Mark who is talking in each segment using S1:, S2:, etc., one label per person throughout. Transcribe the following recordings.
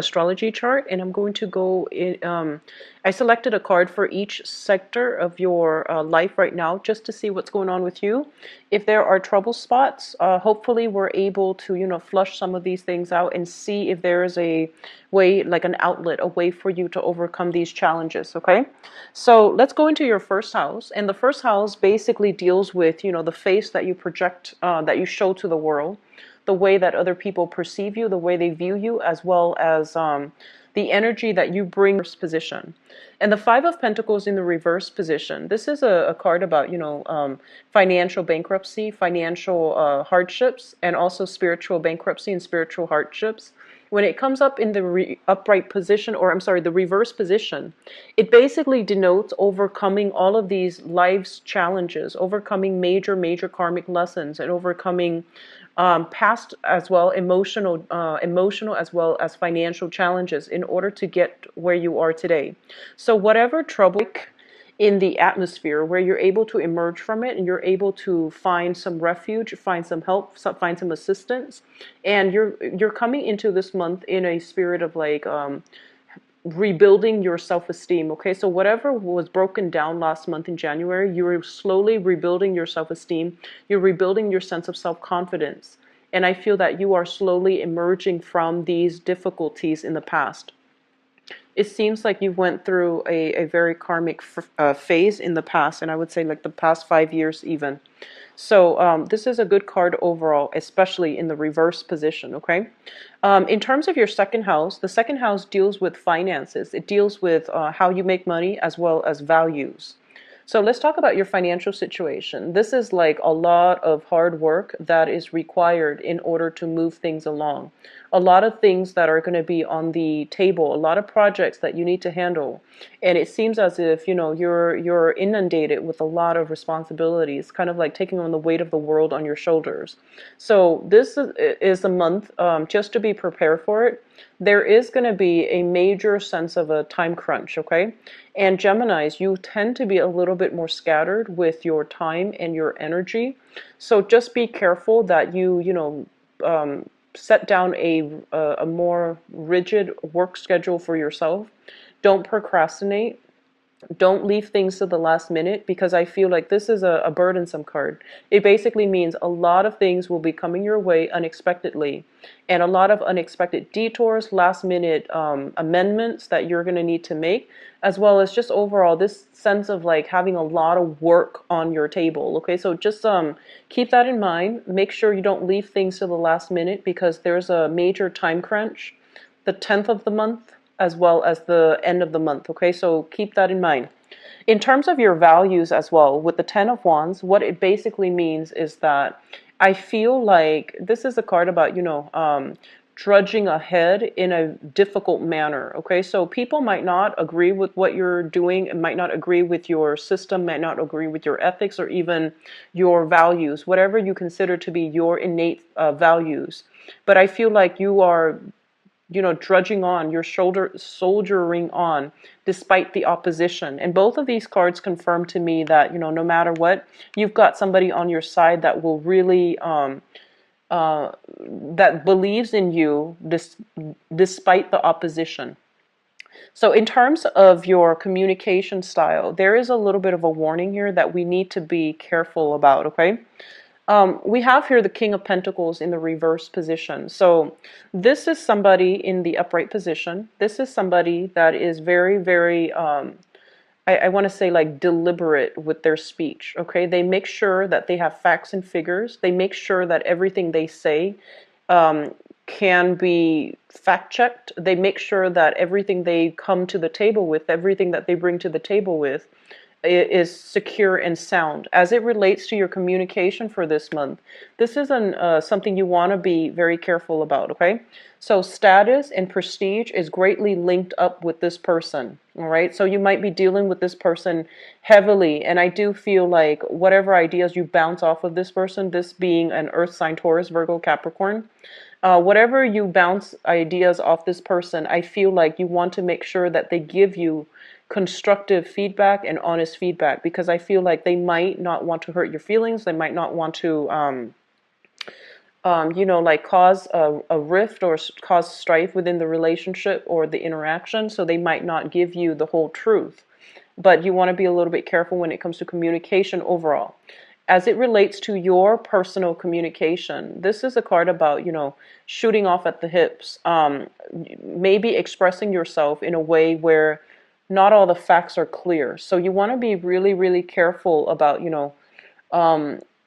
S1: astrology chart, and I'm going to go in. I selected a card for each sector of your life right now, just to see what's going on with you. If there are trouble spots, hopefully we're able to, flush some of these things out and see if there is a way, like an outlet, a way for you to overcome these challenges. Okay, so let's go into your first house, and the first house basically deals with, the face that you project, that you show to the world, the way that other people perceive you, the way they view you, as well as the energy that you bring in this position. And the Five of Pentacles in the reverse position, this is a card about, financial bankruptcy, financial hardships, and also spiritual bankruptcy and spiritual hardships. When it comes up in the upright position, or I'm sorry, the reverse position, it basically denotes overcoming all of these life's challenges, overcoming major karmic lessons, and overcoming past as well, emotional as well as financial challenges in order to get where you are today. So whatever trouble in the atmosphere, where you're able to emerge from it and you're able to find some refuge, find some help, find some assistance, and you're coming into this month in a spirit of like rebuilding your self-esteem. Okay, so whatever was broken down last month in January, you're slowly rebuilding your self-esteem, you're rebuilding your sense of self-confidence, and I feel that you are slowly emerging from these difficulties in the past. It seems like you went through a very karmic phase in the past, and I would say like the past 5 years even. So this is a good card overall, especially in the reverse position, okay? In terms of your second house, the second house deals with finances. It deals with how you make money as well as values. So let's talk about your financial situation. This is like a lot of hard work that is required in order to move things along. A lot of things that are going to be on the table, a lot of projects that you need to handle. And it seems as if, you're inundated with a lot of responsibilities, kind of like taking on the weight of the world on your shoulders. So this is a month, just to be prepared for it. There is going to be a major sense of a time crunch, okay? And Geminis, you tend to be a little bit more scattered with your time and your energy. So just be careful that you set down a more rigid work schedule for yourself. Don't procrastinate. Don't leave things to the last minute, because I feel like this is a burdensome card. It basically means a lot of things will be coming your way unexpectedly, and a lot of unexpected detours, last minute amendments that you're going to need to make, as well as just overall this sense of like having a lot of work on your table. Okay, so just keep that in mind. Make sure you don't leave things to the last minute, because there's a major time crunch the 10th of the month as well as the end of the month. Okay, so keep that in mind. In terms of your values as well, with the Ten of Wands, what it basically means is that I feel like this is a card about, trudging ahead in a difficult manner. Okay, so people might not agree with what you're doing, and might not agree with your system, might not agree with your ethics or even your values, whatever you consider to be your innate values. But I feel like you are trudging on, your soldiering on, despite the opposition. And both of these cards confirm to me that, no matter what, you've got somebody on your side that will really, that believes in you despite the opposition. So in terms of your communication style, there is a little bit of a warning here that we need to be careful about, okay? We have here the King of Pentacles in the reverse position. So this is somebody in the upright position. This is somebody that is very, I want to say like deliberate with their speech. Okay, they make sure that they have facts and figures. They make sure that everything they say can be fact checked. They make sure that everything they come to the table with, everything that they bring to the table with, is secure and sound. As it relates to your communication for this month, this is something you want to be very careful about, okay? So status and prestige is greatly linked up with this person, all right? So you might be dealing with this person heavily, and I do feel like whatever ideas you bounce off of this person, this being an earth sign, Taurus, Virgo, Capricorn, whatever you bounce ideas off this person, I feel like you want to make sure that they give you constructive feedback and honest feedback, because I feel like they might not want to hurt your feelings. They might not want to like cause a rift or cause strife within the relationship or the interaction. So they might not give you the whole truth. But you want to be a little bit careful when it comes to communication overall. As it relates to your personal communication, this is a card about, shooting off at the hips, maybe expressing yourself in a way where not all the facts are clear. So you want to be really, really careful about,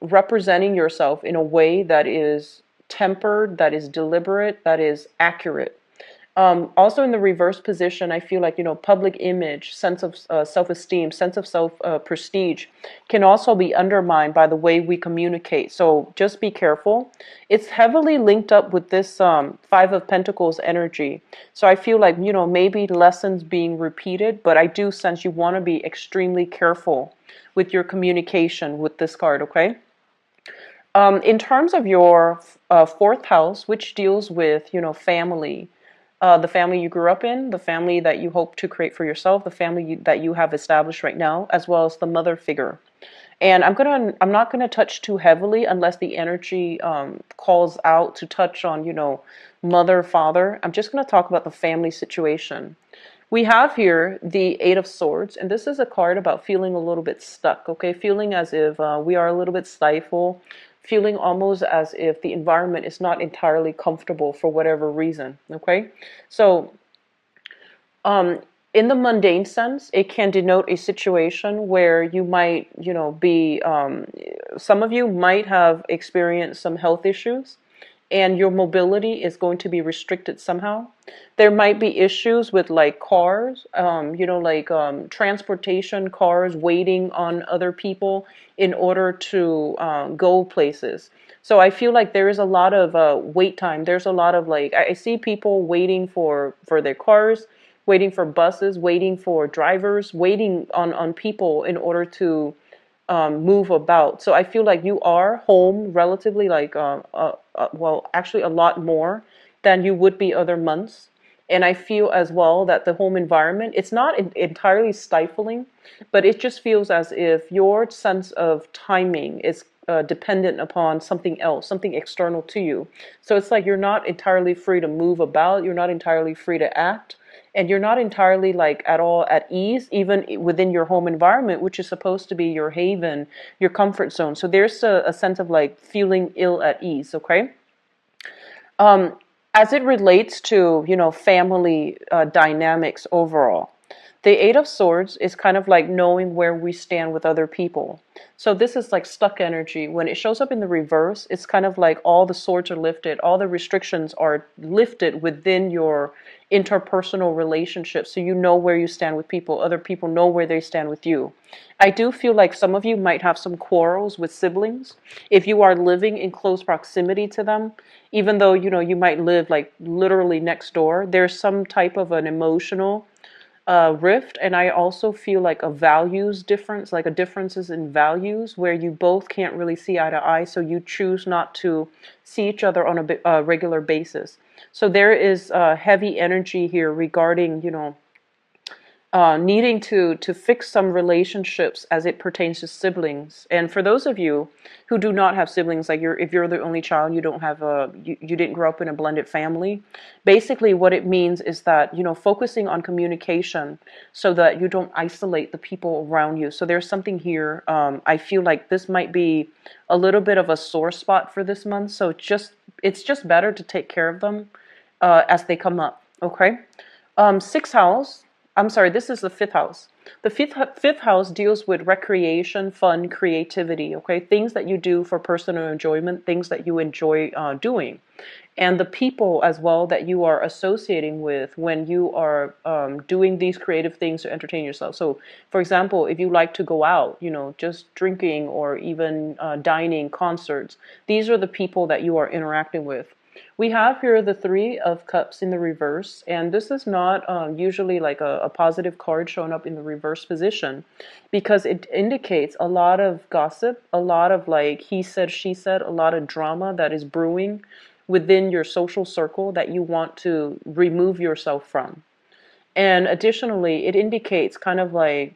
S1: representing yourself in a way that is tempered, that is deliberate, that is accurate. Also in the reverse position, I feel like, public image, sense of self-esteem, sense of self prestige can also be undermined by the way we communicate. So just be careful. It's heavily linked up with this Five of Pentacles energy. So I feel like, maybe lessons being repeated, but I do sense you want to be extremely careful with your communication with this card, okay? In terms of your fourth house, which deals with, family, the family you grew up in, the family that you hope to create for yourself, the family that you have established right now, as well as the mother figure. And I'm not gonna touch too heavily unless the energy calls out to touch on, mother, father. I'm just gonna talk about the family situation. We have here the Eight of Swords, and this is a card about feeling a little bit stuck, okay? Feeling as if we are a little bit stifled, feeling almost as if the environment is not entirely comfortable for whatever reason, okay? So, in the mundane sense, it can denote a situation where you might, some of you might have experienced some health issues and your mobility is going to be restricted somehow. There might be issues with like cars, transportation, cars waiting on other people in order to go places. So I feel like there is a lot of wait time. There's a lot of like, I see people waiting for their cars, waiting for buses, waiting for drivers, waiting on people in order to move about. So I feel like you are home relatively like, well, actually a lot more than you would be other months. And I feel as well that the home environment, it's not entirely stifling, but it just feels as if your sense of timing is dependent upon something else, something external to you. So it's like you're not entirely free to move about, you're not entirely free to act, and you're not entirely like at all at ease, even within your home environment, which is supposed to be your haven, your comfort zone. So there's a sense of like feeling ill at ease, okay? Um, as it relates to, family dynamics overall, the Eight of Swords is kind of like knowing where we stand with other people. So this is like stuck energy. When it shows up in the reverse, it's kind of like all the swords are lifted, all the restrictions are lifted within your interpersonal relationships. So you know where you stand with people, other people know where they stand with you. I do feel like some of you might have some quarrels with siblings. If you are living in close proximity to them, even though, you might live like literally next door, there's some type of an emotional rift. And I also feel like a values difference, like a differences in values where you both can't really see eye to eye. So you choose not to see each other on a regular basis. So there is heavy energy here regarding, needing to fix some relationships as it pertains to siblings. And for those of you who do not have siblings, like if you're the only child, you don't have you didn't grow up in a blended family. Basically, what it means is that focusing on communication so that you don't isolate the people around you. So there's something here. I feel like this might be a little bit of a sore spot for this month. So it's just better to take care of them as they come up. Okay. Sixth house. I'm sorry, this is the fifth house. The fifth house deals with recreation, fun, creativity, okay? Things that you do for personal enjoyment, things that you enjoy doing. And the people as well that you are associating with when you are doing these creative things to entertain yourself. So, for example, if you like to go out, just drinking or even dining, concerts, these are the people that you are interacting with. We have here the Three of Cups in the reverse, and this is not usually like a positive card showing up in the reverse position because it indicates a lot of gossip, a lot of like he said, she said, a lot of drama that is brewing within your social circle that you want to remove yourself from. And additionally, it indicates kind of like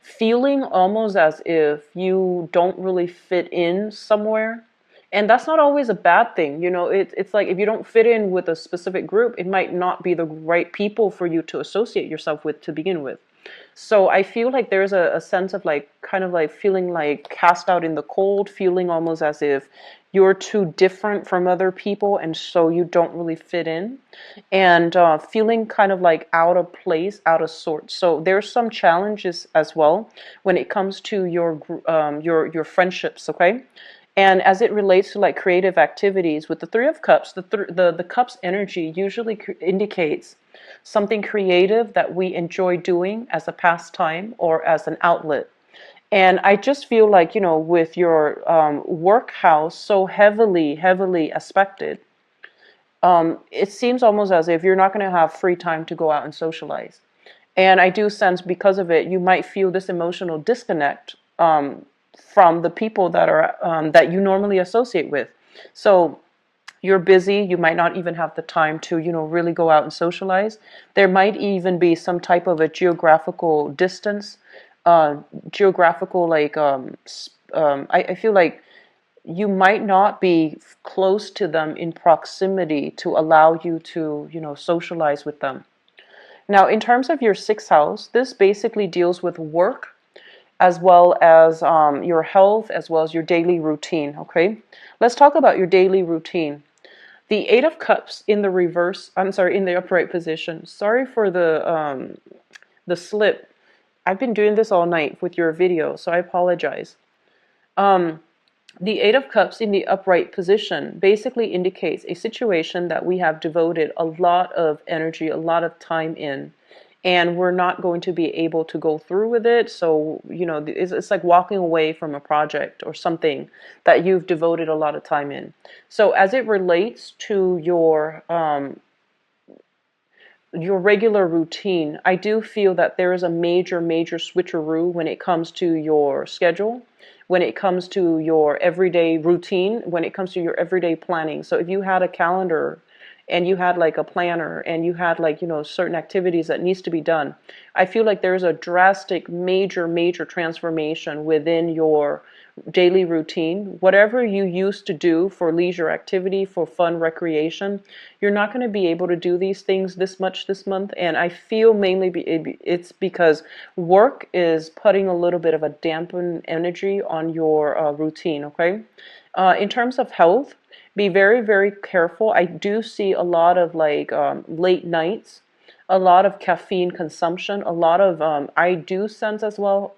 S1: feeling almost as if you don't really fit in somewhere And that's not always a bad thing. It's like if you don't fit in with a specific group, it might not be the right people for you to associate yourself with to begin with. So I feel like there's a sense of like kind of like feeling like cast out in the cold, feeling almost as if you're too different from other people and so you don't really fit in, and feeling kind of like out of place, out of sorts. So there's some challenges as well when it comes to your friendships, okay? And as it relates to like creative activities, with the Three of Cups, the Cups energy usually indicates something creative that we enjoy doing as a pastime or as an outlet. And I just feel like, with your work house so heavily aspected, it seems almost as if you're not going to have free time to go out and socialize. And I do sense because of it, you might feel this emotional disconnect from the people that you normally associate with. So you're busy, you might not even have the time to, really go out and socialize. There might even be some type of a geographical distance, geographical, like, I feel like you might not be close to them in proximity to allow you to, socialize with them. Now, in terms of your sixth house, this basically deals with work as well as your health, as well as your daily routine, okay? Let's talk about your daily routine. The Eight of Cups in the reverse, I'm sorry, in the upright position. Sorry for the slip. I've been doing this all night with your video, so I apologize. The Eight of Cups in the upright position basically indicates a situation that we have devoted a lot of energy, a lot of time in, and we're not going to be able to go through with it. So, it's like walking away from a project or something that you've devoted a lot of time in. So as it relates to your regular routine, I do feel that there is a major switcheroo when it comes to your schedule, when it comes to your everyday routine, when it comes to your everyday planning. So if you had a calendar and you had like a planner and you had like, certain activities that needs to be done, I feel like there's a drastic major transformation within your daily routine. Whatever you used to do for leisure activity, for fun recreation, you're not going to be able to do these things this much this month. And I feel mainly it's because work is putting a little bit of a dampened energy on your routine, okay? In terms of health, be very careful. I do see a lot of like late nights, a lot of caffeine consumption, a lot of I do sense as well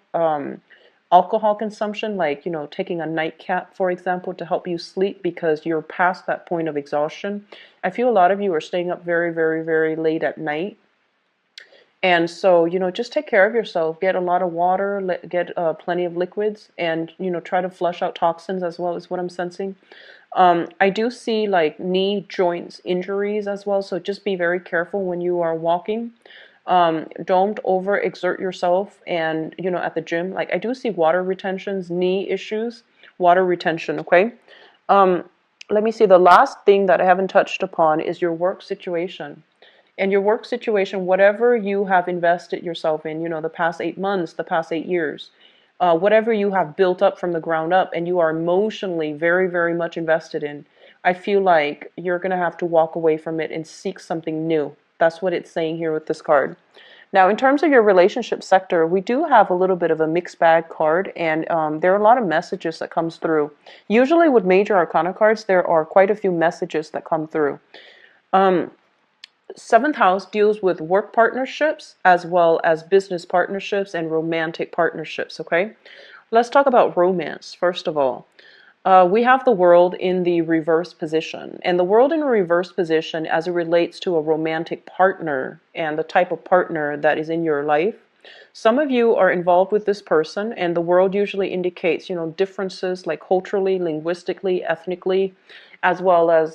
S1: alcohol consumption, like, taking a nightcap, for example, to help you sleep because you're past that point of exhaustion. I feel a lot of you are staying up very late at night. And so, just take care of yourself. Get a lot of water, get plenty of liquids, and, try to flush out toxins as well, is what I'm sensing. I do see like knee joints injuries as well, so just be very careful when you are walking. Don't overexert yourself, and at the gym, like I do see water retentions, knee issues, water retention, okay? Let me see, the last thing that I haven't touched upon is your work situation. And your work situation, whatever you have invested yourself in, the past 8 months, the past 8 years, whatever you have built up from the ground up and you are emotionally very much invested in, I feel like you're going to have to walk away from it and seek something new. That's what it's saying here with this card. Now, in terms of your relationship sector, we do have a little bit of a mixed bag card, and there are a lot of messages that comes through. Usually with major arcana cards, there are quite a few messages that come through. Seventh house deals with work partnerships as well as business partnerships and romantic partnerships, okay? Let's talk about romance, first of all. We have the world in the reverse position. And the world in a reverse position as it relates to a romantic partner and the type of partner that is in your life. Some of you are involved with this person, and the world usually indicates, differences like culturally, linguistically, ethnically, as well as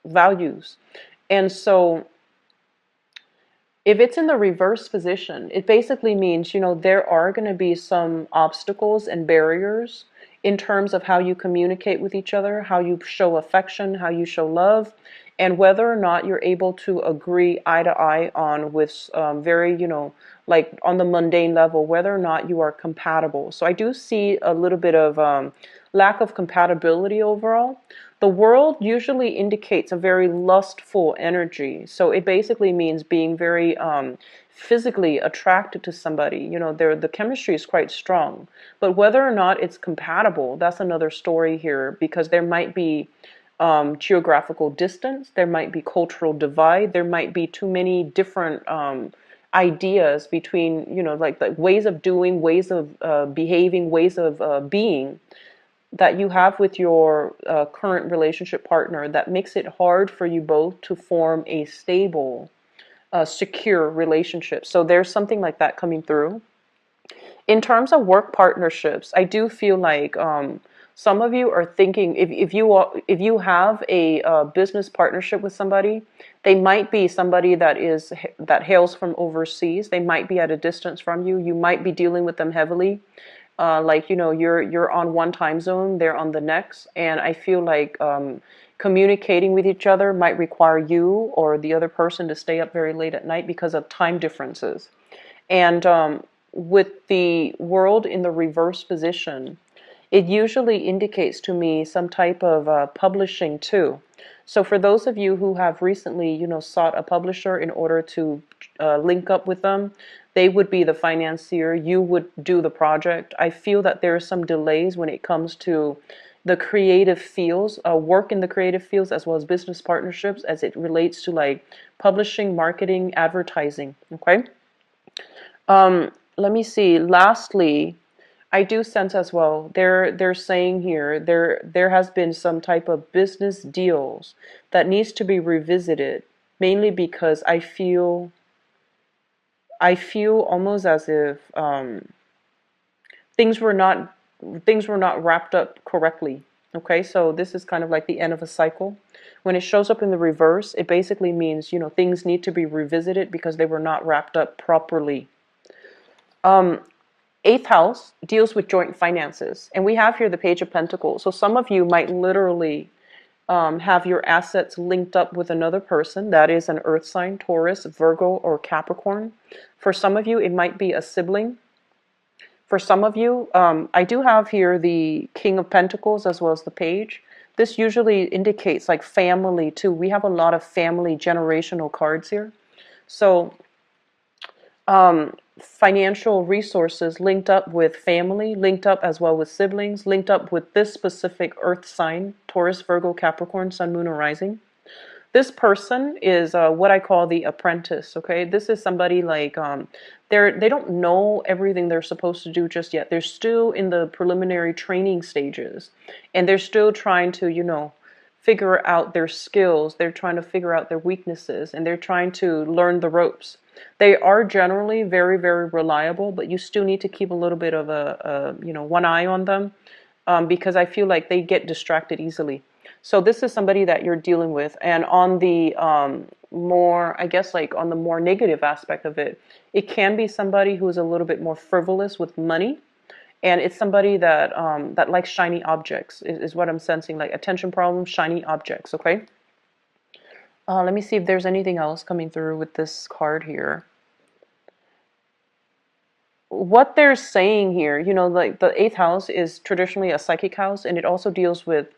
S1: values. And so if it's in the reverse position, it basically means, there are going to be some obstacles and barriers in terms of how you communicate with each other, how you show affection, how you show love, and whether or not you're able to agree eye to eye on with very, like on the mundane level, whether or not you are compatible. So I do see a little bit of lack of compatibility overall. The world usually indicates a very lustful energy. So it basically means being very physically attracted to somebody. The chemistry is quite strong. But whether or not it's compatible, that's another story here, because there might be geographical distance, there might be cultural divide, there might be too many different ideas between, like ways of doing, ways of behaving, ways of being that you have with your current relationship partner that makes it hard for you both to form a stable, secure relationship. So there's something like that coming through. In terms of work partnerships, I do feel like some of you are thinking, if you have a business partnership with somebody, they might be somebody that hails from overseas. They might be at a distance from you. You might be dealing with them heavily. Like, you're on one time zone, they're on the next, and I feel like communicating with each other might require you or the other person to stay up very late at night because of time differences. And with the world in the reverse position, it usually indicates to me some type of publishing too. So for those of you who have recently, sought a publisher in order to link up with them, they would be the financier, you would do the project. I feel that there are some delays when it comes to the creative fields, work in the creative fields, as well as business partnerships as it relates to like publishing, marketing, advertising. Okay. Let me see. Lastly, I do sense as well, they're saying here there has been some type of business deals that needs to be revisited, mainly because I feel almost as if things were not wrapped up correctly. Okay, so this is kind of like the end of a cycle. When it shows up in the reverse, it basically means, things need to be revisited because they were not wrapped up properly. Eighth house deals with joint finances, and we have here the Page of Pentacles. So some of you might literally have your assets linked up with another person. That is an earth sign, Taurus, Virgo, or Capricorn. For some of you, it might be a sibling. For some of you, I do have here the King of Pentacles as well as the Page. This usually indicates like family too. We have a lot of family generational cards here. So financial resources linked up with family, linked up as well with siblings, linked up with this specific earth sign, Taurus, Virgo, Capricorn, Sun, Moon, or Rising. This person is what I call the apprentice, okay? This is somebody like, they don't know everything they're supposed to do just yet. They're still in the preliminary training stages, and they're still trying to, figure out their skills. They're trying to figure out their weaknesses, and they're trying to learn the ropes. They are generally very, very reliable, but you still need to keep a little bit of one eye on them, because I feel like they get distracted easily. So this is somebody that you're dealing with. And on the more, I guess, like on the more negative aspect of it, it can be somebody who is a little bit more frivolous with money. And it's somebody that likes shiny objects, is what I'm sensing, like attention problems, shiny objects, okay? Let me see if there's anything else coming through with this card here. What they're saying here, like the eighth house is traditionally a psychic house, and it also deals with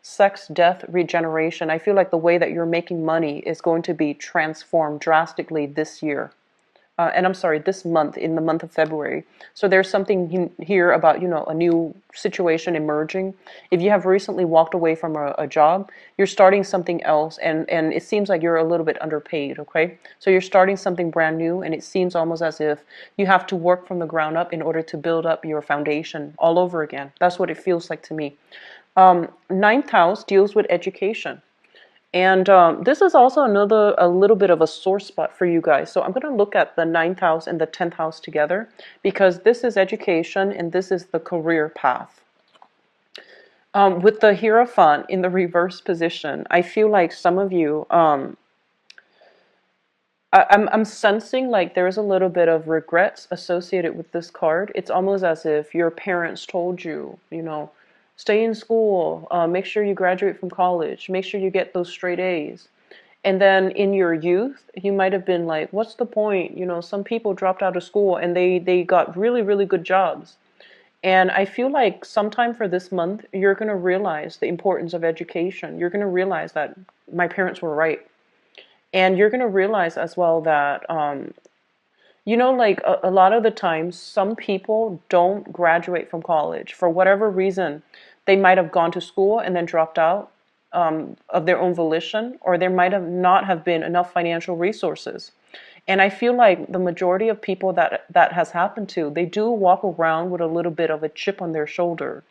S1: sex, death, regeneration. I feel like the way that you're making money is going to be transformed drastically this year. And I'm sorry, this month, in the month of February. So there's something here about, a new situation emerging. If you have recently walked away from a job, you're starting something else, and it seems like you're a little bit underpaid, okay? So you're starting something brand new, and it seems almost as if you have to work from the ground up in order to build up your foundation all over again. That's what it feels like to me. Ninth house deals with education. And this is also a little bit of a sore spot for you guys. So I'm going to look at the ninth house and the 10th house together, because this is education and this is the career path. With the Hierophant in the reverse position, I feel like some of you, I'm sensing like there's a little bit of regrets associated with this card. It's almost as if your parents told you, Stay in school. Make sure you graduate from college. Make sure you get those straight A's. And then in your youth, you might have been like, what's the point? You know, some people dropped out of school and they got really, really good jobs. And I feel like sometime for this month, you're going to realize the importance of education. You're going to realize that my parents were right. And you're going to realize as well that, you know, like a lot of the times, some people don't graduate from college for whatever reason. They might have gone to school and then dropped out of their own volition, or there might have not have been enough financial resources. And I feel like the majority of people that has happened to, they do walk around with a little bit of a chip on their shoulder.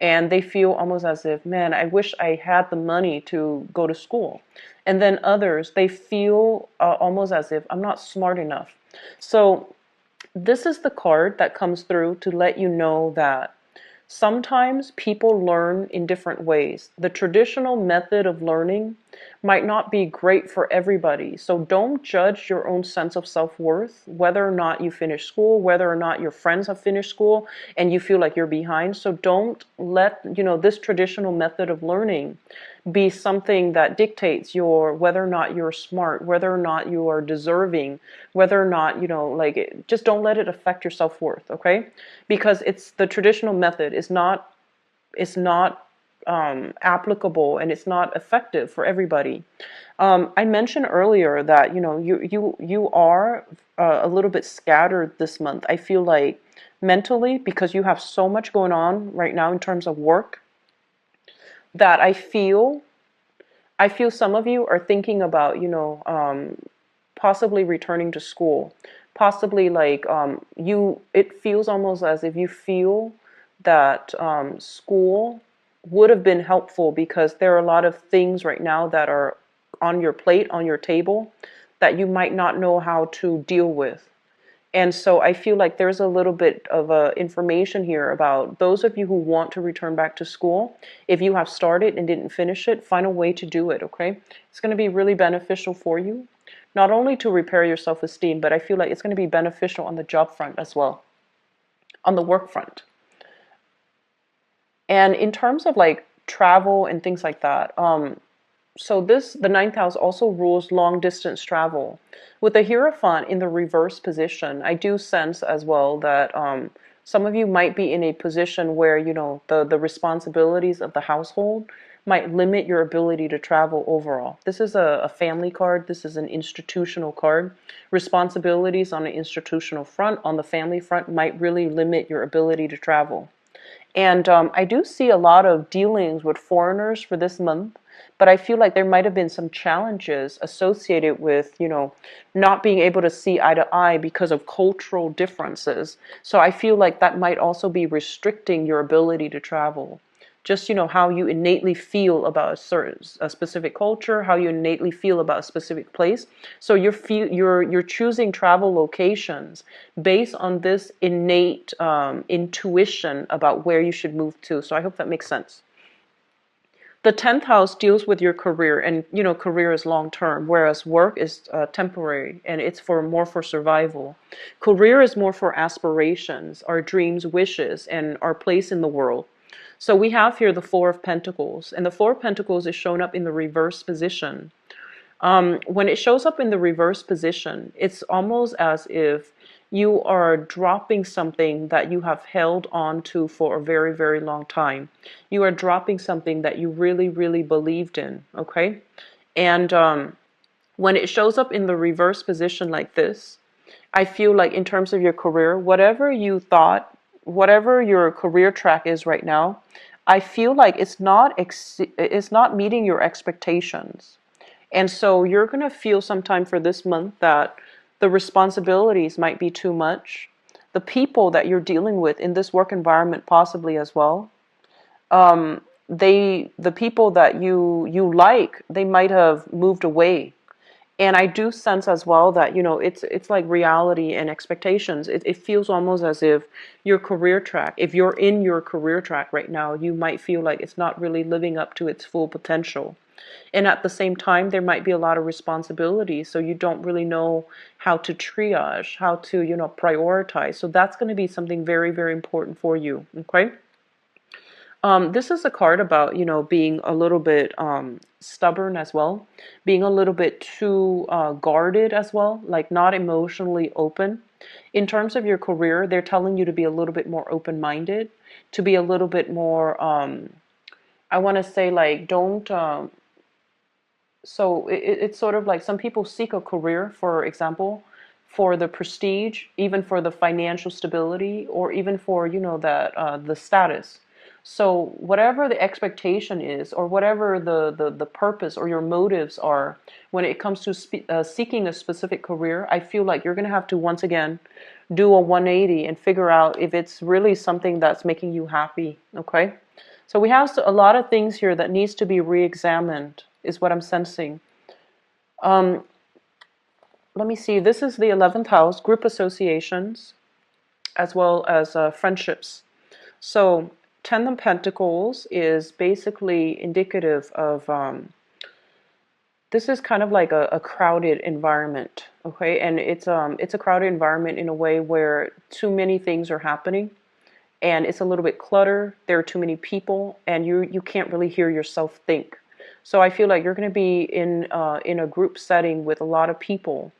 S1: And they feel almost as if, man, I wish I had the money to go to school. And then others, they feel almost as if I'm not smart enough. So this is the card that comes through to let you know that sometimes people learn in different ways. The traditional method of learning might not be great for everybody. So don't judge your own sense of self-worth, whether or not you finish school, whether or not your friends have finished school and you feel like you're behind. So don't let, you know, this traditional method of learning be something that dictates your whether or not you're smart, whether or not you are deserving, whether or not, you know, like just don't let it affect your self-worth, okay? Because it's the traditional method is not applicable and it's not effective for everybody. I mentioned earlier that, you know, you are a little bit scattered this month. I feel like mentally, because you have so much going on right now in terms of work, that I feel some of you are thinking about, you know, possibly returning to school, possibly like it feels almost as if you feel that school would have been helpful because there are a lot of things right now that are on your plate, on your table, that you might not know how to deal with. And so I feel like there's a little bit of information here about those of you who want to return back to school. If you have started and didn't finish it, find a way to do it, okay? It's going to be really beneficial for you, not only to repair your self-esteem, but I feel like it's going to be beneficial on the job front as well, on the work front. And in terms of like travel and things like that, so the ninth house also rules long distance travel. With the Hierophant in the reverse position, I do sense as well that some of you might be in a position where, you know, the responsibilities of the household might limit your ability to travel overall. This is a family card. This is an institutional card. Responsibilities on the institutional front, on the family front, might really limit your ability to travel. And I do see a lot of dealings with foreigners for this month, but I feel like there might have been some challenges associated with, you know, not being able to see eye to eye because of cultural differences. So I feel like that might also be restricting your ability to travel. Just, you know, how you innately feel about a specific culture, how you innately feel about a specific place. So you're choosing travel locations based on this innate intuition about where you should move to. So I hope that makes sense. The 10th house deals with your career, and you know, career is long term, whereas work is temporary and it's more for survival. Career is more for aspirations, our dreams, wishes, and our place in the world. So we have here the Four of Pentacles, and the Four of Pentacles is shown up in the reverse position. When it shows up in the reverse position, it's almost as if you are dropping something that you have held on to for a very, very long time. You are dropping something that you really, really believed in, okay? And when it shows up in the reverse position like this, I feel like in terms of your career, whatever you thought, whatever your career track is right now, I feel like it's not meeting your expectations. And so you're going to feel sometime for this month that the responsibilities might be too much. The people that you're dealing with in this work environment possibly as well. The people that you like, they might have moved away. And I do sense as well that, you know, it's like reality and expectations. It feels almost as if your career track, if you're in your career track right now, you might feel like it's not really living up to its full potential. And at the same time, there might be a lot of responsibility, so you don't really know how to triage, how to, you know, prioritize. So that's going to be something very, very important for you, okay? This is a card about, being a little bit stubborn as well, being a little bit too guarded as well, like not emotionally open. In terms of your career, they're telling you to be a little bit more open-minded, to be a little bit more, I want to say, like, don't, so it's sort of like some people seek a career, for example, for the prestige, even for the financial stability, or even for, that the status. So whatever the expectation is, or whatever the purpose or your motives are when it comes to seeking a specific career, I feel like you're going to have to once again do a 180 and figure out if it's really something that's making you happy. Okay? So we have a lot of things here that needs to be re-examined, is what I'm sensing. Um, Let me see. This is the 11th house, group associations, as well as friendships. So 10 of Pentacles is basically indicative of, this is kind of like a crowded environment, okay? And it's a crowded environment in a way where too many things are happening, and it's a little bit cluttered. There are too many people, and you can't really hear yourself think. So I feel like you're going to be in a group setting with a lot of people.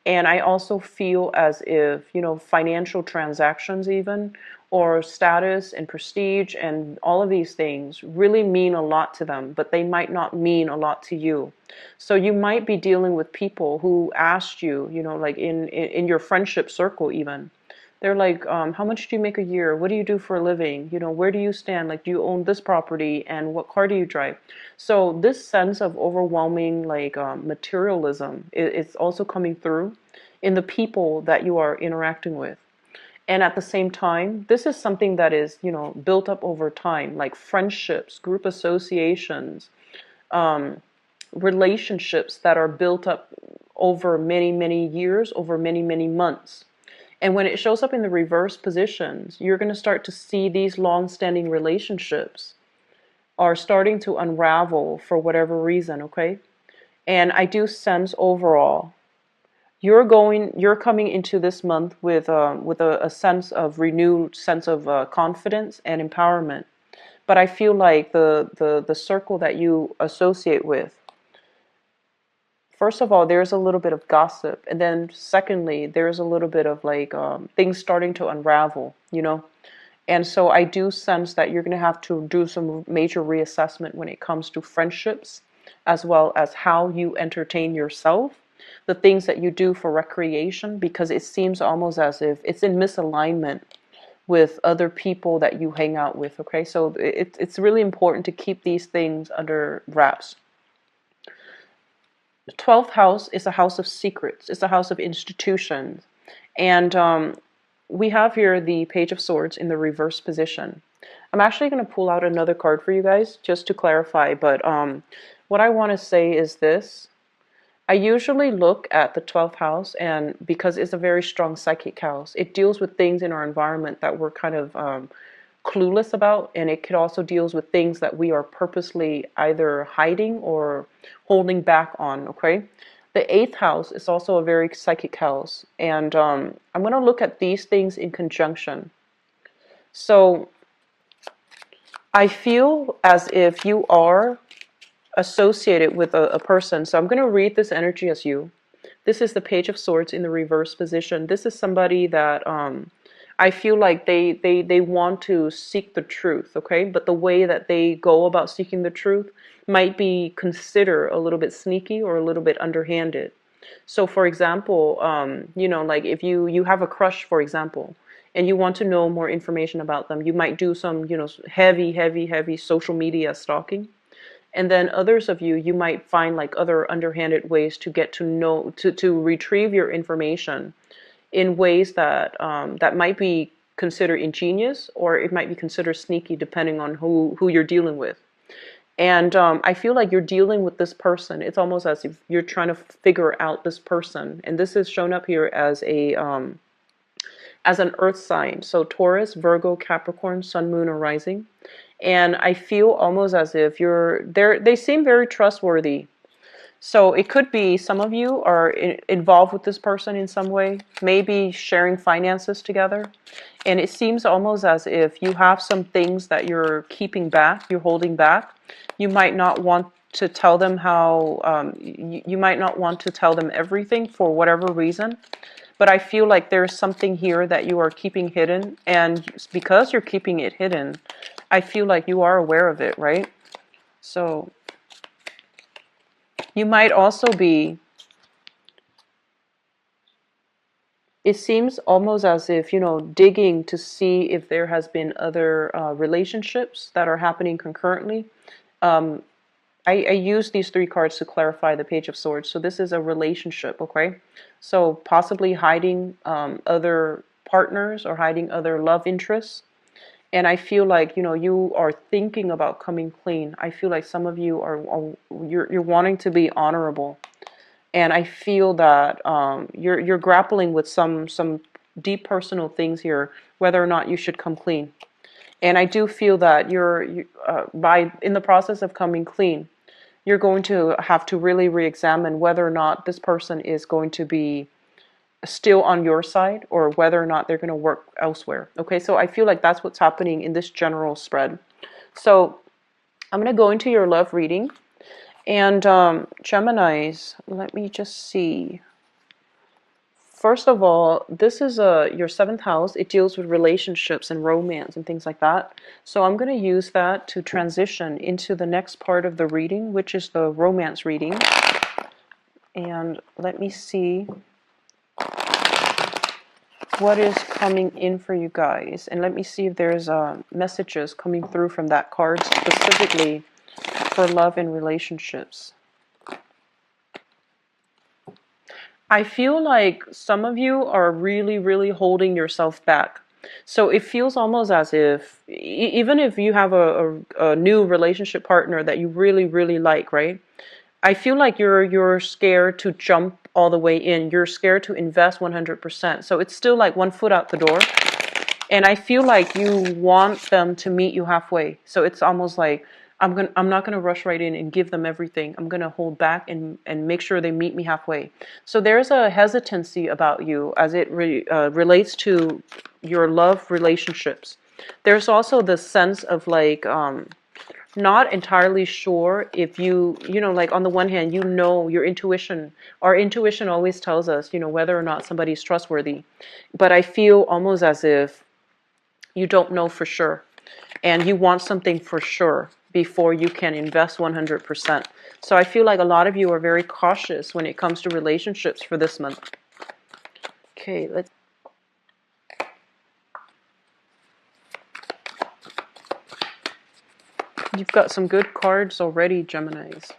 S1: And I also feel as if, financial transactions even, or status and prestige and all of these things really mean a lot to them, but they might not mean a lot to you. So you might be dealing with people who asked you, like in your friendship circle even. They're like, how much do you make a year? What do you do for a living? Where do you stand? Like, do you own this property? And what car do you drive? So this sense of overwhelming, like, materialism, it's also coming through in the people that you are interacting with. And at the same time, this is something that is, built up over time, like friendships, group associations, um, relationships that are built up over many, many years, over many, many months. And when it shows up in the reverse positions, you're going to start to see these long-standing relationships are starting to unravel for whatever reason, okay? And I do sense overall, you're coming into this month with a sense of renewed sense of confidence and empowerment. But I feel like the circle that you associate with, first of all, there's a little bit of gossip, and then secondly, there's a little bit of like things starting to unravel. And so I do sense that you're going to have to do some major reassessment when it comes to friendships, as well as how you entertain yourself, the things that you do for recreation, because it seems almost as if it's in misalignment with other people that you hang out with. Okay, so it's really important to keep these things under wraps. The 12th house is a house of secrets. It's a house of institutions. And we have here the Page of Swords in the reverse position. I'm actually going to pull out another card for you guys just to clarify. But what I want to say is this. I usually look at the 12th house, and because it's a very strong psychic house, it deals with things in our environment that we're kind of clueless about, and it could also deals with things that we are purposely either hiding or holding back on, okay? The 8th house is also a very psychic house, and I'm going to look at these things in conjunction. So I feel as if you are associated with a person. So I'm going to read this energy as you. This is the Page of Swords in the reverse position. This is somebody that I feel like they want to seek the truth, okay? But the way that they go about seeking the truth might be considered a little bit sneaky or a little bit underhanded. So for example, like if you have a crush, for example, and you want to know more information about them, you might do some, heavy social media stalking. And then others of you might find like other underhanded ways to get to know, to retrieve your information in ways that that might be considered ingenious, or it might be considered sneaky depending on who you're dealing with. And I feel like you're dealing with this person. It's almost as if you're trying to figure out this person. And this is shown up here as an earth sign. So Taurus, Virgo, Capricorn, Sun, Moon, or Rising. And I feel almost as if they seem very trustworthy. So it could be some of you are involved with this person in some way, maybe sharing finances together. And it seems almost as if you have some things that you're keeping back, you're holding back. You might not want to tell them how, you might not want to tell them everything for whatever reason. But I feel like there's something here that you are keeping hidden. And because you're keeping it hidden, I feel like you are aware of it, right? So you might also be, it seems almost as if, digging to see if there has been other relationships that are happening concurrently. Um, I use these three cards to clarify the Page of Swords. So this is a relationship, okay? So possibly hiding other partners or hiding other love interests. And I feel like, you are thinking about coming clean. I feel like some of you you're wanting to be honorable. And I feel that you're grappling with some deep personal things here, whether or not you should come clean. And I do feel that by in the process of coming clean, you're going to have to really re-examine whether or not this person is going to be still on your side or whether or not they're going to work elsewhere. Okay, so I feel like that's what's happening in this general spread. So I'm going to go into your love reading. And Geminis, let me just see. First of all, this is your seventh house. It deals with relationships and romance and things like that. So I'm going to use that to transition into the next part of the reading, which is the romance reading. And let me see what is coming in for you guys. And let me see if there's messages coming through from that card specifically for love and relationships. I feel like some of you are really, really holding yourself back. So it feels almost as if, even if you have a new relationship partner that you really, really like, right? I feel like you're scared to jump all the way in. You're scared to invest 100%. So it's still like one foot out the door. And I feel like you want them to meet you halfway. So it's almost like I'm not gonna rush right in and give them everything. I'm gonna hold back and make sure they meet me halfway. So there's a hesitancy about you as it relates to your love relationships. There's also the sense of like not entirely sure if like on the one hand, your intuition, our intuition always tells us, whether or not somebody's trustworthy. But I feel almost as if you don't know for sure and you want something for sure before you can invest 100%. So I feel like a lot of you are very cautious when it comes to relationships for this month. Okay, you've got some good cards already, Geminis.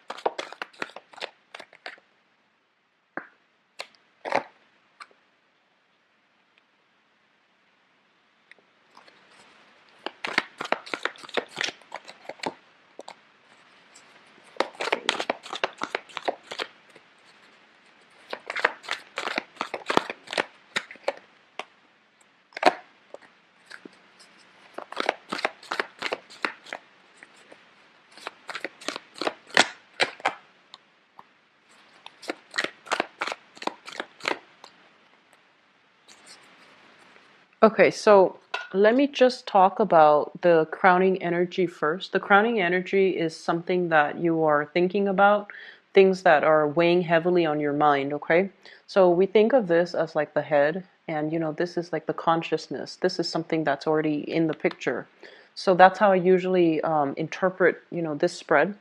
S1: Okay, so let me just talk about the crowning energy first. The crowning energy is something that you are thinking about, things that are weighing heavily on your mind, okay? So we think of this as like the head, and this is like the consciousness. This is something that's already in the picture. So that's how I usually interpret, this spread.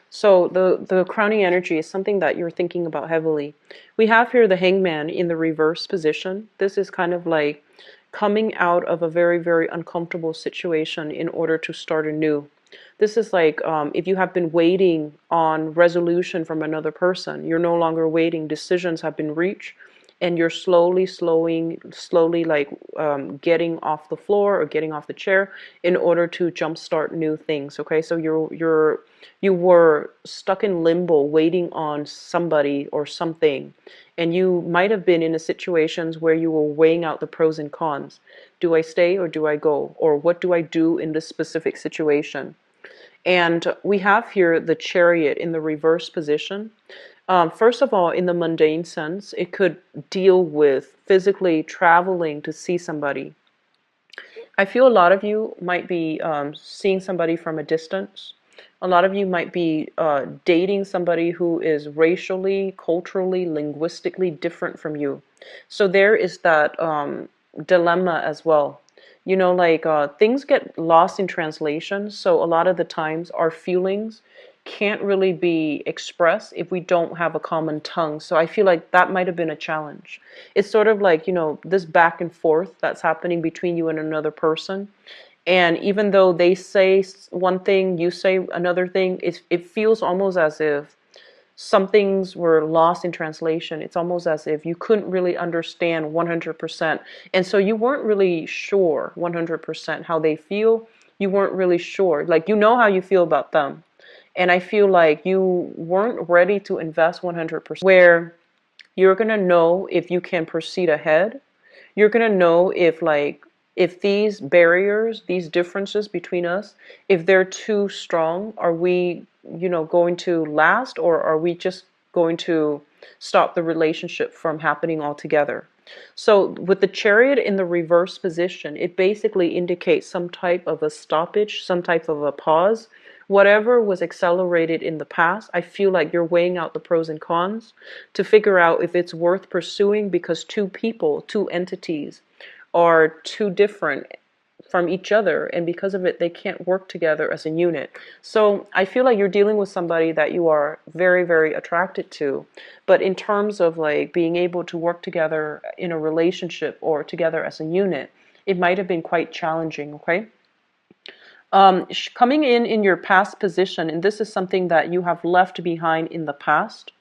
S1: So the crowning energy is something that you're thinking about heavily. We have here the hangman in the reverse position. This is kind of like coming out of a very, very uncomfortable situation in order to start anew. This is like if you have been waiting on resolution from another person, you're no longer waiting. Decisions have been reached, and you're slowly like getting off the floor or getting off the chair in order to jumpstart new things. Okay, so you were stuck in limbo, waiting on somebody or something, and you might have been in a situations where you were weighing out the pros and cons. Do I stay or do I go? Or what do I do in this specific situation? And we have here the Chariot in the reverse position. First of all, in the mundane sense, it could deal with physically traveling to see somebody. I feel a lot of you might be seeing somebody from a distance. A lot of you might be dating somebody who is racially, culturally, linguistically different from you. So there is that dilemma as well. You know, like things get lost in translation. So a lot of the times our feelings can't really be expressed if we don't have a common tongue. So I feel like that might have been a challenge. It's sort of like, you know, this back and forth that's happening between you and another person. And even though they say one thing, you say another thing, it feels almost as if some things were lost in translation. It's almost as if you couldn't really understand 100%. And so you weren't really sure 100% how they feel. You weren't really sure. Like, you know how you feel about them. And I feel like you weren't ready to invest 100%, where you're going to know if you can proceed ahead. You're going to know if these barriers, these differences between us, if they're too strong, are we, you know, going to last, or are we just going to stop the relationship from happening altogether? So with the Chariot in the reverse position, it basically indicates some type of a stoppage, some type of a pause. Whatever was accelerated in the past, I feel like you're weighing out the pros and cons to figure out if it's worth pursuing, because two people, two entities are too different from each other, and because of it they can't work together as a unit. So I feel like you're dealing with somebody that you are very, very attracted to, but in terms of like being able to work together in a relationship or together as a unit, it might have been quite challenging. Okay. Coming in your past position, and this is something that you have left behind in the past,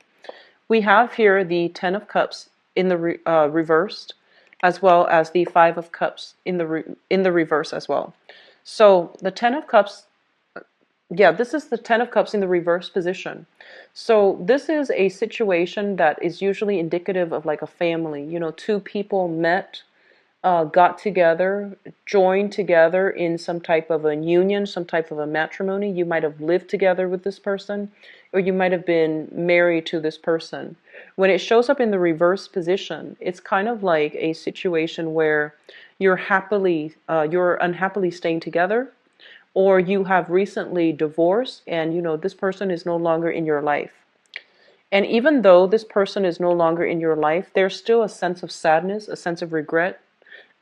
S1: we have here the Ten of Cups in the reversed, as well as the Five of Cups in the reverse as well. So the Ten of Cups, yeah, this is the Ten of Cups in the reverse position. So this is a situation that is usually indicative of like a family. You know, two people met, got together, joined together in some type of a union, some type of a matrimony. You might have lived together with this person, or you might have been married to this person. When it shows up in the reverse position, it's kind of like a situation where you're unhappily staying together, or you have recently divorced, and you know this person is no longer in your life. And even though this person is no longer in your life, there's still a sense of sadness, a sense of regret,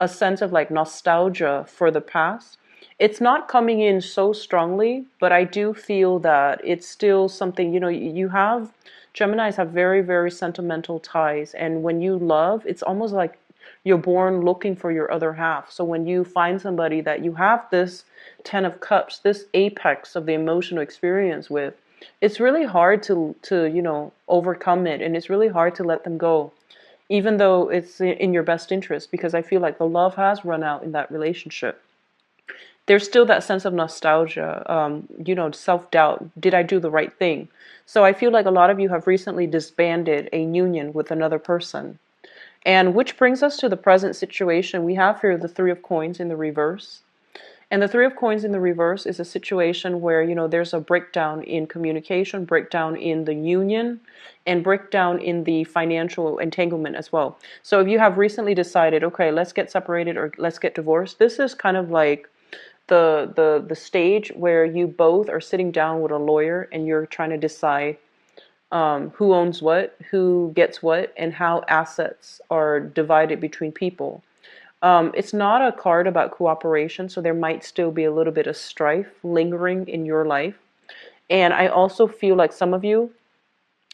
S1: a sense of like nostalgia for the past. It's not coming in so strongly, but I do feel that it's still something, you know, you have, Geminis have very, very sentimental ties. And when you love, it's almost like you're born looking for your other half. So when you find somebody that you have this Ten of Cups, this apex of the emotional experience with, it's really hard to you know, overcome it, and it's really hard to let them go, even though it's in your best interest, because I feel like the love has run out in that relationship. There's still that sense of nostalgia, you know, self-doubt. Did I do the right thing? So I feel like a lot of you have recently disbanded a union with another person. And which brings us to the present situation. We have here the Three of Coins in the reverse. And the Three of Coins in the reverse is a situation where, you know, there's a breakdown in communication, breakdown in the union, and breakdown in the financial entanglement as well. So if you have recently decided, okay, let's get separated or let's get divorced, this is kind of like the stage where you both are sitting down with a lawyer and you're trying to decide who owns what, who gets what, and how assets are divided between people. It's not a card about cooperation, so there might still be a little bit of strife lingering in your life. And I also feel like some of you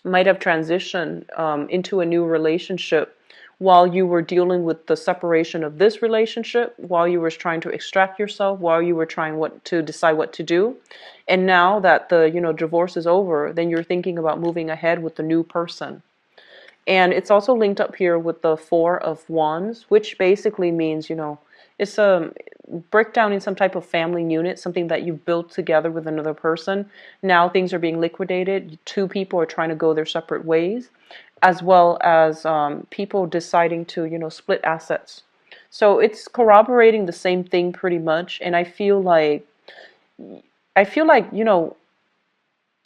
S1: might have transitioned into a new relationship while you were dealing with the separation of this relationship, while you were trying to extract yourself, while you were trying to decide what to do. And now that the, you know, divorce is over, then you're thinking about moving ahead with the new person. And it's also linked up here with the Four of Wands, which basically means, you know, it's a breakdown in some type of family unit, something that you built together with another person. Now things are being liquidated. Two people are trying to go their separate ways, as well as people deciding to, you know, split assets. So it's corroborating the same thing pretty much. And I feel like, you know,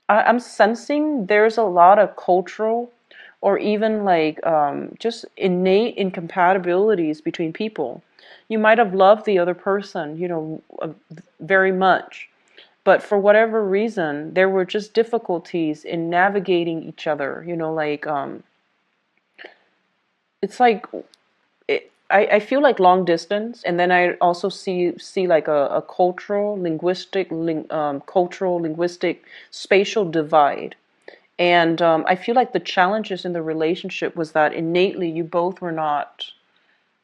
S1: I'm sensing there's a lot of cultural or even like just innate incompatibilities between people. You might have loved the other person, very much, but for whatever reason, there were just difficulties in navigating each other. Like it's like I feel like long distance, and then I also see like a cultural, linguistic, spatial divide. And I feel like the challenges in the relationship was that innately you both were not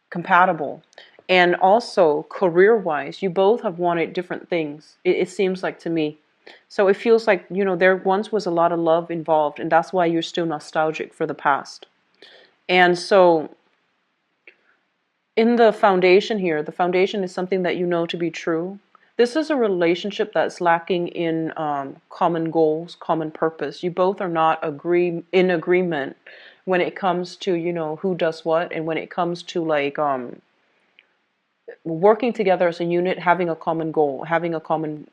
S1: compatible. And also, career-wise, you both have wanted different things, it seems like to me. So it feels like, there once was a lot of love involved, and that's why you're still nostalgic for the past. And so, in the foundation here, the foundation is something that you know to be true. This is a relationship that's lacking in common goals, common purpose. You both are not in agreement when it comes to, who does what, and when it comes to like working together as a unit, having a common goal, having a common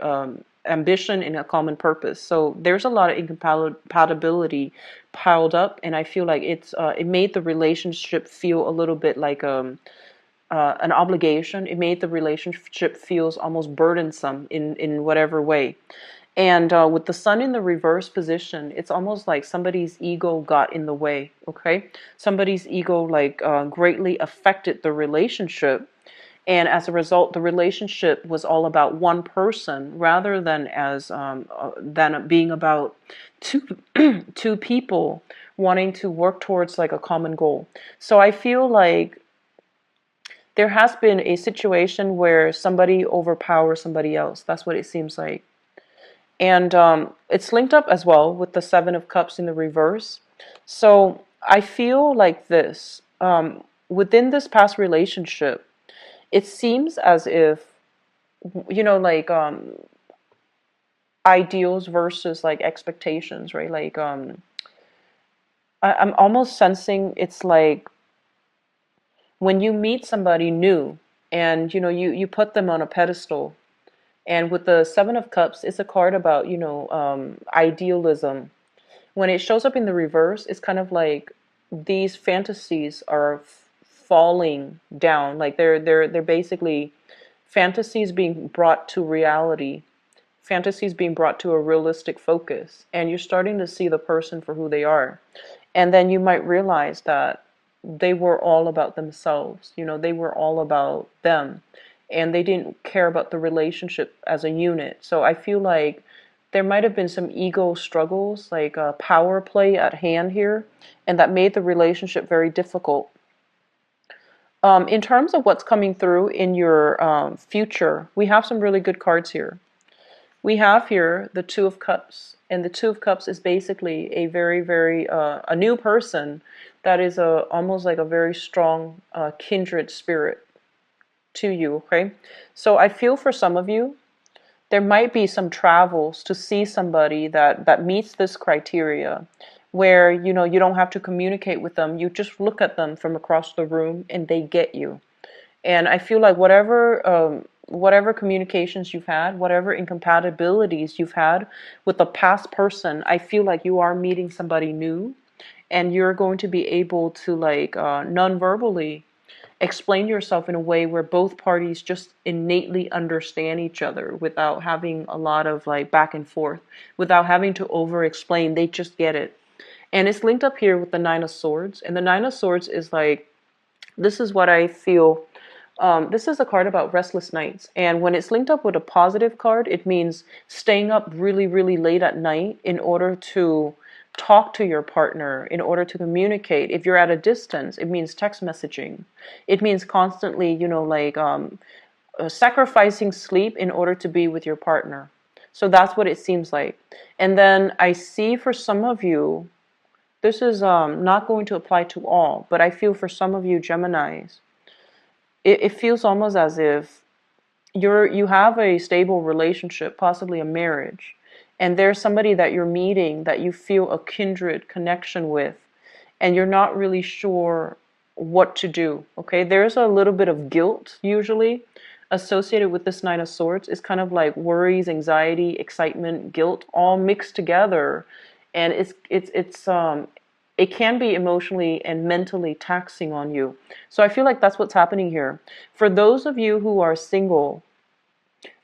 S1: ambition and a common purpose. So there's a lot of incompatibility piled up, and I feel like it made the relationship feel a little bit like an obligation. It made the relationship feels almost burdensome in whatever way. And with the sun in the reverse position, it's almost like somebody's ego got in the way, okay? Somebody's ego like greatly affected the relationship. And as a result, the relationship was all about one person rather than being about two two people wanting to work towards like a common goal. So I feel like there has been a situation where somebody overpowers somebody else. That's what it seems like. And it's linked up as well with the Seven of Cups in the reverse. So I feel like this. Within this past relationship, it seems as if, like ideals versus like expectations, right? Like I'm almost sensing it's like when you meet somebody new and you put them on a pedestal. And with the Seven of Cups, it's a card about idealism. When it shows up in the reverse, it's kind of like these fantasies are falling down. Like they're basically fantasies being brought to reality, fantasies being brought to a realistic focus, and you're starting to see the person for who they are. And then you might realize that they were all about themselves. They were all about them, and they didn't care about the relationship as a unit. So I feel like there might have been some ego struggles, like a power play at hand here, and that made the relationship very difficult. In terms of what's coming through in your future, we have some really good cards here. We have here the Two of Cups, and the Two of Cups is basically a very, very a new person that is almost like a very strong kindred spirit to you. Okay, so I feel for some of you, there might be some travels to see somebody that meets this criteria, where you don't have to communicate with them. You just look at them from across the room and they get you. And I feel like whatever communications you've had, whatever incompatibilities you've had with the past person, I feel like you are meeting somebody new, and you're going to be able to like non-verbally explain yourself in a way where both parties just innately understand each other without having a lot of like back and forth, without having to over explain. They just get it. And it's linked up here with the Nine of Swords. And the Nine of Swords is like, this is what I feel. This is a card about restless nights. And when it's linked up with a positive card, it means staying up really, really late at night in order to talk to your partner, in order to communicate. If you're at a distance, it means text messaging. It means constantly, sacrificing sleep in order to be with your partner. So that's what it seems like. And then I see for some of you, this is not going to apply to all, but I feel for some of you Geminis, it feels almost as if you have a stable relationship, possibly a marriage, and there's somebody that you're meeting that you feel a kindred connection with, and you're not really sure what to do. Okay, there's a little bit of guilt usually associated with this Nine of Swords is kind of like worries, anxiety, excitement, guilt, all mixed together, and it can be emotionally and mentally taxing on you. So I feel like that's what's happening here. For those of you who are single,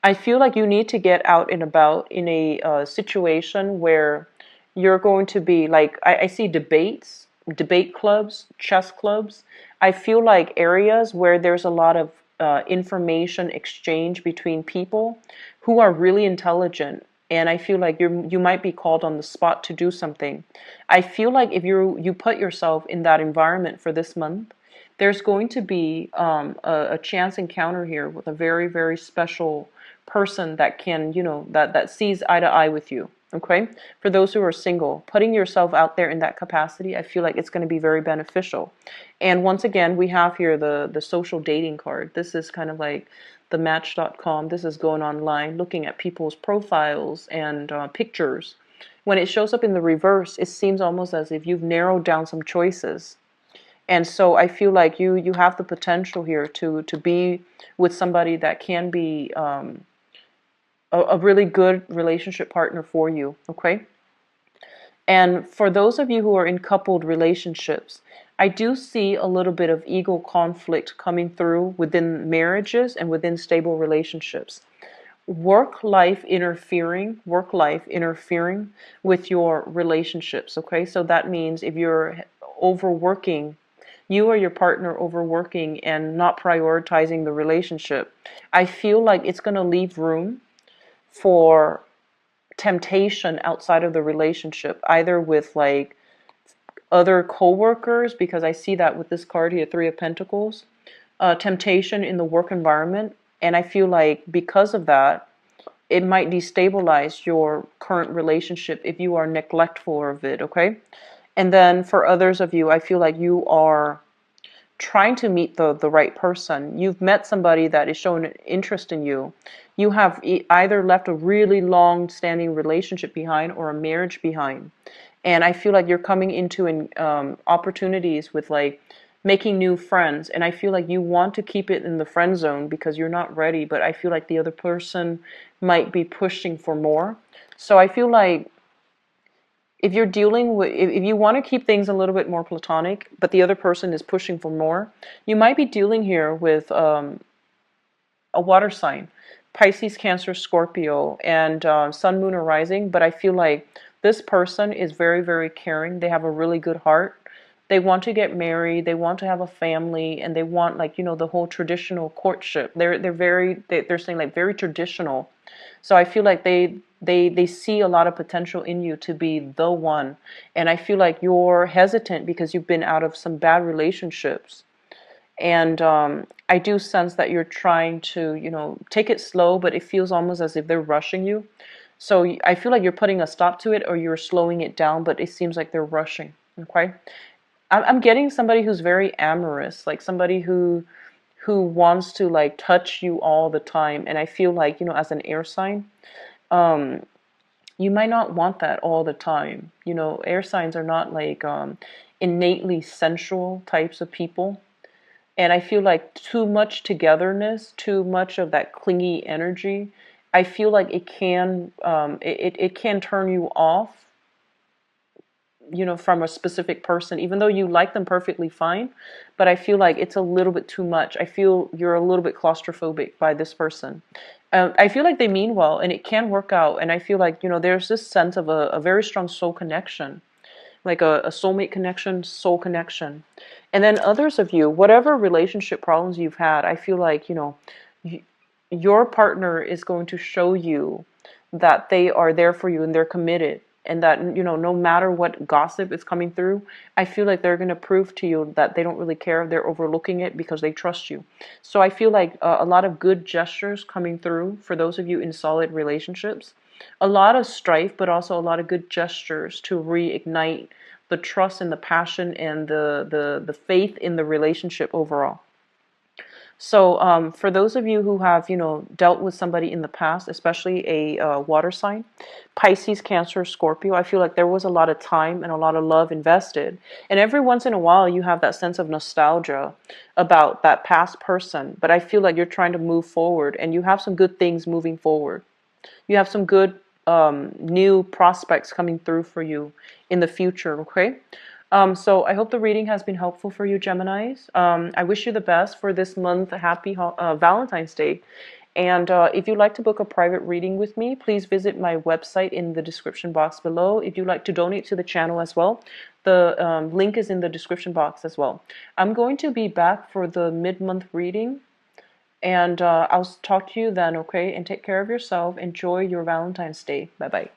S1: I feel like you need to get out and about in a situation where you're going to be like, I see debates, debate clubs, chess clubs. I feel like areas where there's a lot of information exchange between people who are really intelligent. And I feel like you might be called on the spot to do something. I feel like if you put yourself in that environment for this month, there's going to be a chance encounter here with a very, very special person that can, that sees eye to eye with you. Okay? For those who are single, putting yourself out there in that capacity, I feel like it's going to be very beneficial. And once again, we have here the social dating card. This is kind of like the match.com. This is going online, looking at people's profiles and pictures. When it shows up in the reverse, it seems almost as if you've narrowed down some choices. And so I feel like you have the potential here to be with somebody that can be a really good relationship partner for you, okay? And for those of you who are in coupled relationships, I do see a little bit of ego conflict coming through within marriages and within stable relationships. Work life interfering with your relationships, okay? So that means if you're overworking, you or your partner overworking and not prioritizing the relationship, I feel like it's going to leave room for temptation outside of the relationship, either with like other co-workers, because I see that with this card here, Three of Pentacles, temptation in the work environment. And I feel like because of that, it might destabilize your current relationship if you are neglectful of it, okay? And then for others of you, I feel like you are trying to meet the right person. You've met somebody that is showing an interest in you. You have either left a really long-standing relationship behind or a marriage behind. And I feel like you're coming into opportunities with like making new friends. And I feel like you want to keep it in the friend zone because you're not ready. But I feel like the other person might be pushing for more. So I feel like if you're dealing with, if you want to keep things a little bit more platonic, but the other person is pushing for more, you might be dealing here with a water sign, Pisces, Cancer, Scorpio, and Sun, Moon, or Rising. But I feel like this person is very, very caring. They have a really good heart. They want to get married. They want to have a family, and they want like the whole traditional courtship. They're saying like very traditional. So I feel like they see a lot of potential in you to be the one. And I feel like you're hesitant because you've been out of some bad relationships. And I do sense that you're trying to, take it slow, but it feels almost as if they're rushing you. So I feel like you're putting a stop to it or you're slowing it down, but it seems like they're rushing. Okay? I'm getting somebody who's very amorous, like somebody who wants to like touch you all the time. And I feel like, as an air sign, you might not want that all the time. Air signs are not like innately sensual types of people. And I feel like too much togetherness, too much of that clingy energy, I feel like it can it can turn you off, from a specific person, even though you like them perfectly fine. But I feel like it's a little bit too much. I feel you're a little bit claustrophobic by this person. I feel like they mean well and it can work out. And I feel like, there's this sense of a very strong soul connection, like a soulmate connection, soul connection. And then others of you, whatever relationship problems you've had, I feel like, your partner is going to show you that they are there for you and they're committed. And that, no matter what gossip is coming through, I feel like they're going to prove to you that they don't really care. They're overlooking it because they trust you. So I feel like a lot of good gestures coming through for those of you in solid relationships. A lot of strife, but also a lot of good gestures to reignite the trust and the passion and the faith in the relationship overall. So for those of you who have, dealt with somebody in the past, especially a water sign, Pisces, Cancer, Scorpio, I feel like there was a lot of time and a lot of love invested. And every once in a while, you have that sense of nostalgia about that past person. But I feel like you're trying to move forward and you have some good things moving forward. You have some good new prospects coming through for you in the future, okay? So I hope the reading has been helpful for you, Geminis. I wish you the best for this month. Happy Valentine's Day. And if you'd like to book a private reading with me, please visit my website in the description box below. If you'd like to donate to the channel as well, the link is in the description box as well. I'm going to be back for the mid-month reading, and I'll talk to you then, okay? And take care of yourself. Enjoy your Valentine's Day. Bye-bye.